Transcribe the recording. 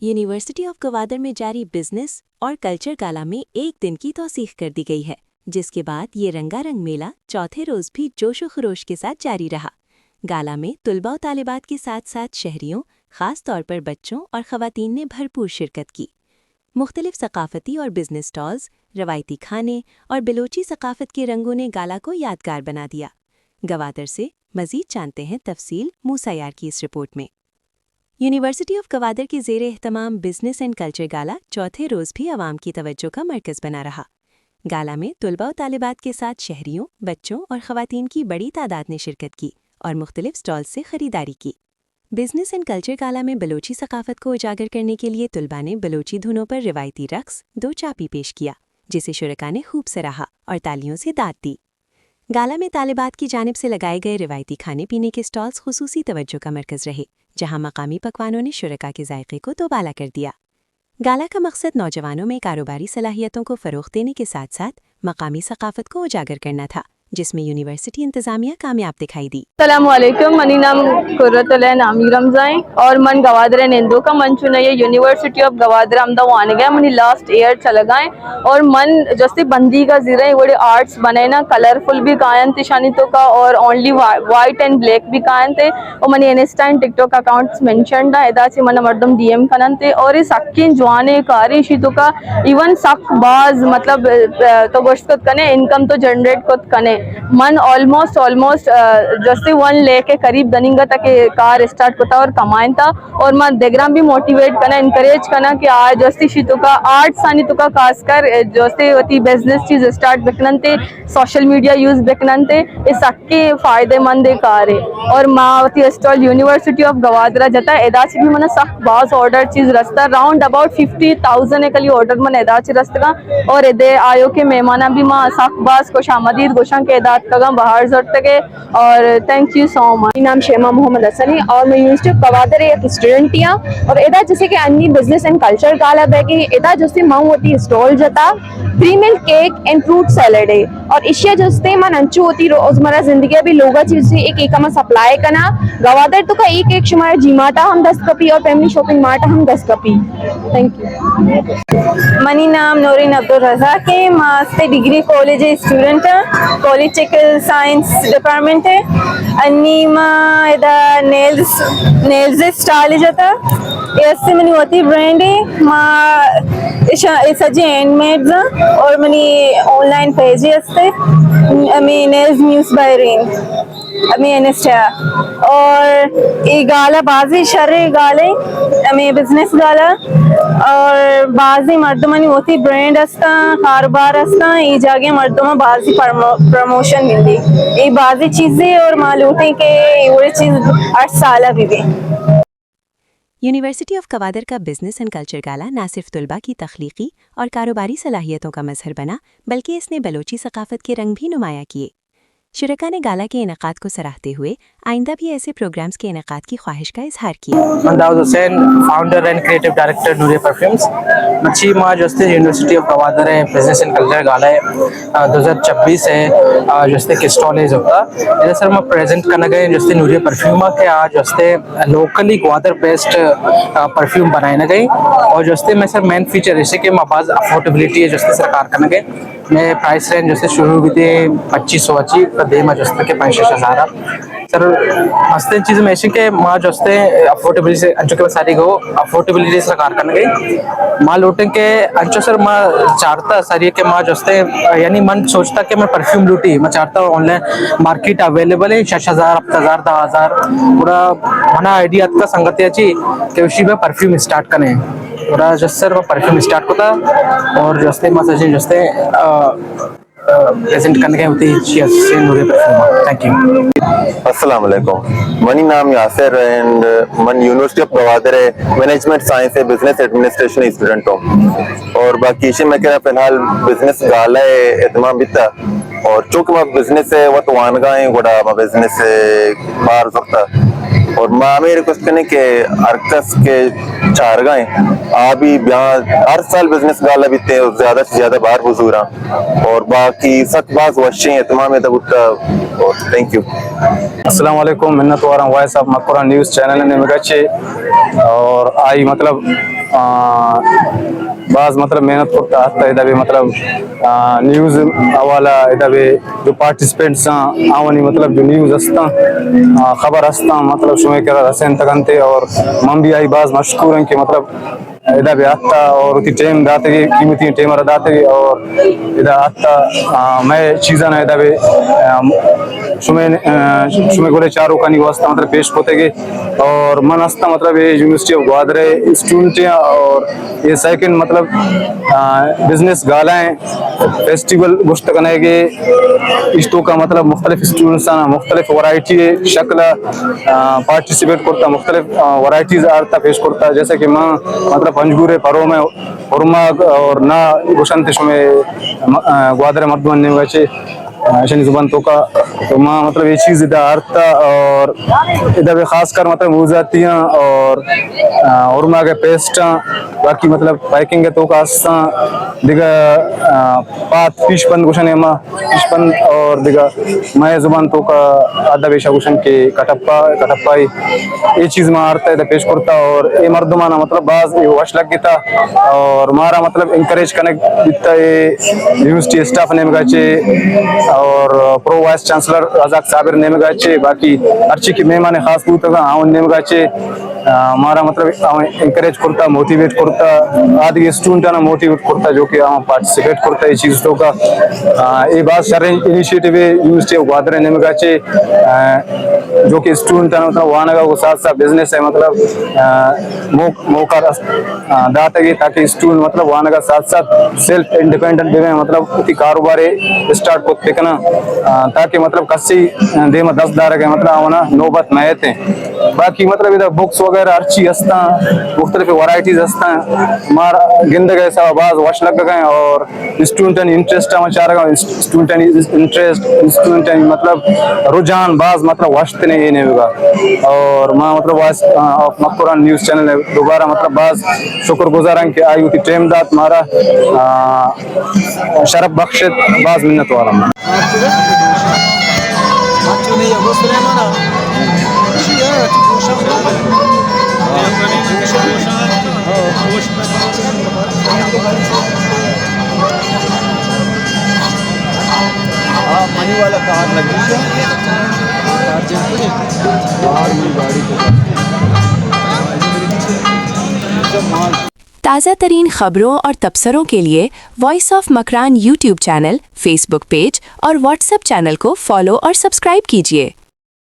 University of Gwadar में जारी business और कल्चर गाला में एक दिन की तौसीख कर दी गई है, जिसके बाद ये रंगारंग मेला चौथे रोज भी जोशो खरोश के साथ जारी रहा। गाला में तुलबा व तालिबात के साथ साथ शहरियों, खास तौर पर बच्चों और ख़वातीन ने भरपूर शिरकत की। मुख्तलिफ सकाफती और बिजनेस स्टॉल्स, रवायती खाने और बिलोची सकाफत के रंगों ने गाला को यादगार बना दिया। गवादर से मज़ीद जानते हैं तफसील मूसा यार की इस रिपोर्ट में। यूनिवर्सिटी ऑफ गवादर के ज़ेरे एहतमाम बिजनेस एंड कल्चर गाला चौथे रोज़ भी आवाम की तवज्जो का मरकज़ बना रहा। गाला में तुलबा व तालिबात के साथ शहरियों, बच्चों और ख़वातीन की बड़ी तादाद ने शिरकत की और मुख्तलिफ स्टॉल्स से ख़रीदारी की। बिजनेस एंड कल्चर गाला में बलोची सकाफत को उजागर करने के लिए तुलबा ने बलोची धुनों पर रिवायती रक्स दो चापी पेश किया, जिसे शुरका ने खूब सराहा और तालियों से दाद दी। गाला में तालिबात की जानिब से लगाए गए रिवायती खाने पीने के स्टॉल्स खुसूसी तवज्जो का मरकज़ रहे, जहां मकामी पकवानों ने शुरका के जायके को दोबाला कर दिया। गाला का मकसद नौजवानों में कारोबारी सलाहियतों को फ़रोग़ देने के साथ साथ मकामी सकाफत को उजागर करना था, जिसमें यूनिवर्सिटी इंतज़ामिया कामयाब दिखाई दी। अस्सलामुअलैकुम, मनी नाम कुर्रतुल नामी रमज़ाई और मन गवादर नेंदो का मन चुने यूनिवर्सिटी ऑफ गवादर अमदा वाने गए मनी लास्ट ईयर चला गए और मन जैसे बंदी का जीरे बड़े आर्ट्स बने ना कलरफुल भी कायन थे शानी तो का और ओनली वाइट एंड ब्लैक भी कायन थे और money Insta and TikTok accounts mention दा एदा से मन मर्दम डीएम कनन थे और इस अक्किन जवाने कारी शी तो का इवन सक बाज मतलब तो गोश्त कने इनकम तो जनरेट को कने मन ऑलमोस्ट जैसे 1 लाख के करीब दनिंगा तक कार स्टार्ट होता और कमाइन था और मैं देगराम भी मोटिवेट करना इंकरेज करना कि आज जैसे शी का आर्ट सानी तो का खासकर जैसे होती बिजनेस चीज स्टार्ट बेकनन थे सोशल मीडिया यूज बेकनन थे इस सबके फायदेमंद कार है और मावती स्टॉल यूनिवर्सिटी ऑफ गवादरा जता एदा से भी मन सख्त बास ऑर्डर चीज रस्ता राउंड अबाउट 50,000 एकली ऑर्डर मन एदा से रस्ता और एदे आयो के मेहमाना भी मां सख्त बास को शामदीद गोशां के एदा बाहर जरूरत और थैंक यू सो मच। नाम शेमा मोहम्मद हसन है और मैं यूनिवर्सिटी ऑफ गवादर एक स्टूडेंट हियां और एदा जैसे कि अन्नी business and culture gala baggy एदा जैसे माऊ होती स्टॉल जता free milk cake and fruit salad है और इशिया जैसे मन अंचू होती रोजमर्रा जिंदगी भी लोगा चीज एक में सप्लाई करना गवादर तो का एक शुमार जी माटा हम 10 कपी और फैमिली शॉपिंग माटा हम 10 कपी। Thank you. मनी नाम नूरिन अब्दुल रज़ाक है, master degree college student political science department है अन्नी माँ इधर नेल्स स्टाइल जाता ऐसे मनी होती ब्रांड है माँ इस अजी हैंडमेड और मनी ऑनलाइन पेज है अमी नेल्स न्यूज़ बायरीन अमी इंस्टा और ये गाला बाजी शर्रे गाले अमी बिजनेस गाला और बाजी मर्दमनी होती ब्रांड अस्ता कारोबार अस्ता ये जगह मर्दमा बाजी प्रमोशन मिलती ये बाजी चीजें और मालूटे के ये चीज 8 साल भी यूनिवर्सिटी ऑफ गवादर का बिजनेस एंड कल्चर गाला न सिर्फ तुलबा की तख्लीकी और कारोबारी सलाहियतों का मजहर बना, बल्कि इसने बलोची सकाफत के रंग भी नुमाया किए। शुरका ने गाला के इनेकाद को सराहते हुए आइंदा भी ऐसे प्रोग्राम्स के इनेकाद की ख्वाहिश का इजहार किया। Dawood Hussain, founder and creative director Nooria perfumes. मच्छी माँ जस्ते यूनिवर्सिटी ऑफ गवादर है बिजनेस एंड कल्चर गाला है 2026 है जस्ते के स्टॉल है होता इधर सर मैं प्रेजेंट करना गए जस्ते नूरिया परफ्यूमा के आज जस्ते लोकली गवादर बेस्ड परफ्यूम बनाए ना गई और जस्ते में सर मेन फीचर ऐसे कि माबाज अफोर्डेबिलिटी है जस्ते सरकार करना गए मैं प्राइस रेंज जैसे शुरू हुई थी 2500 अच्छी दे में जस्ते के 5,000 सर मस्ते चीज़ में ऐसी के माँ जस्ते अफोर्डेबिलिटी से अंचो के सारी गो अफोर्डेबिलिटी सरकार करने गई माँ लूटें के अंचो सर माँ चाहता सर ये के माँ जस्ते यानी मन सोचता कि मैं परफ्यूम लूटी मैं चाहता हूँ ऑनलाइन मार्केट अवेलेबल है 6,000 7,000 10,000 पूरा मना आइडिया का संगति अच्छी कि उसी में परफ्यूम स्टार्ट करें पूरा जस्ट सर वो परफ्यूम स्टार्ट होता और जस्ते माँ सचिन जस्ते प्रेजेंट करने के होती है से नूरिया परफ्यूम। Thank you. अस्सलाम वालेकुम, मनी नाम यासिर एंड मन यूनिवर्सिटी ऑफ गवादर है मैनेजमेंट साइंस है बिजनेस एडमिनिस्ट्रेशन स्टूडेंट हूँ और बाकी इसी में क्या फिलहाल बिजनेस गाला है एहतमाम बिता और चूँकि मैं बिजनेस है वो तो वानगा है बड़ा मैं बिजनेस बाहर सकता और माँ मेरे रिक्वेस्ट करने के अर्कस के 4 गाएं अभी यहाँ हर साल बिजनेस गाला बीते ज्यादा से ज्यादा बार हुजूर और बाकी सख्त बाज वशे तमाम थैंक यू। अस्सलाम वालेकुम मिन्नत वारा वॉइस ऑफ मक्कुरा न्यूज़ चैनल ने मिगचे और आई मतलब बाज मतलब मेहनत करता हता इधर मतलब न्यूज़ हवाला इधर जो पार्टिसिपेंट्स आवनी मतलब जो न्यूज़ हस्ता खबर हस्ता मतलब शुमे कर हसन तकनते और मम भी आई बाज मशकूर हैं कि मतलब इधर भी आता और उसी टाइम दाते की कीमती टाइम दाते और इधर आता मैं चीज़ा ना इधर भी शुमे गोले चारों का निवास्ता मतलब पेश होते गए और मन हस्ता मतलब ये यूनिवर्सिटी ऑफ ग्वादरे स्टूडेंट और ये सेकंड मतलब बिजनेस गालाएं फेस्टिवल गुश्त करने के इश्तों का मतलब मुख्तलिफ स्टूडेंट्स मुख्तलिफ वैरायटी शक्ल पार्टिसिपेट करता मुख्तलिफ वैरायटीज आरता पेश करता जैसे कि माँ मतलब पंजगुरे परों में उर्मा और ना गुशंत में ग्वादरे मर्दमन ने बचे शनि जुबान तो माँ मतलब ये चीज़ इधर आरता और इधर भी खास कर मतलब मुजातियाँ और उर्मा के पेस्टा बाकी मतलब पैकिंग के तो का दिगा पात फिश बंद गुशन है माँ फिश बंद और दिगा मैं जुबान तो का आधा बेशा गुशन के कटप्पा ये चीज़ में आरता है इधर पेश करता और ये मर्दमाना मतलब बाज ये वश लग गया और मारा मतलब इंकरेज कनेक्ट दिता ये यूनिवर्सिटी स्टाफ ने मगाचे और pro vice chancellor Razak Sabir ने मगाचे बाकी अर्ची की मेहमान खास पूत आवन ने मगाचे मारा मतलब इंकरेज करता मोटिवेट करता आदि स्टूडेंट ना मोटिवेट करता जो कि पार्टिसिपेट करता ये चीज़ तो का ये बात सारे इनिशिएटिव यूनिवर्सिटी ऑफ ग्वादरे ने मगाचे जो कि स्टूडेंट ना मतलब वानगा को साथ साथ बिजनेस है मतलब मौका दाता गई ताकि स्टूडेंट मतलब वानगा साथ साथ सेल्फ इंडिपेंडेंट भी मतलब उसी कारोबार स्टार्ट करते ना ताकि मतलब कस्सी दे में 10 दार के मतलब आवना नौबत में थे बाकी मतलब इधर बुक्स वगैरह हर चीज हस्ता मुख्तलिफ वैरायटीज हस्ता मारा गिंद गए सब आवाज वश लग गए और स्टूडेंट इंटरेस्ट चाह रहा स्टूडेंट इंटरेस्ट स्टूडेंट मतलब रुझान बाज मतलब वश्त ने ये नहीं होगा और माँ मतलब वॉइस ऑफ मक्कुरा न्यूज़ चैनल दोबारा मतलब बाज शुक्रगुजार हैं कि आई उसी टाइम दात मारा शरफ बख्शित बाज मिन्नत वाला मनी वाला कार लगी ताज़ा तरीन खबरों और तबसरों के लिए voice of Makran YouTube channel, Facebook page और व्हाट्सएप चैनल को फॉलो और सब्सक्राइब कीजिए।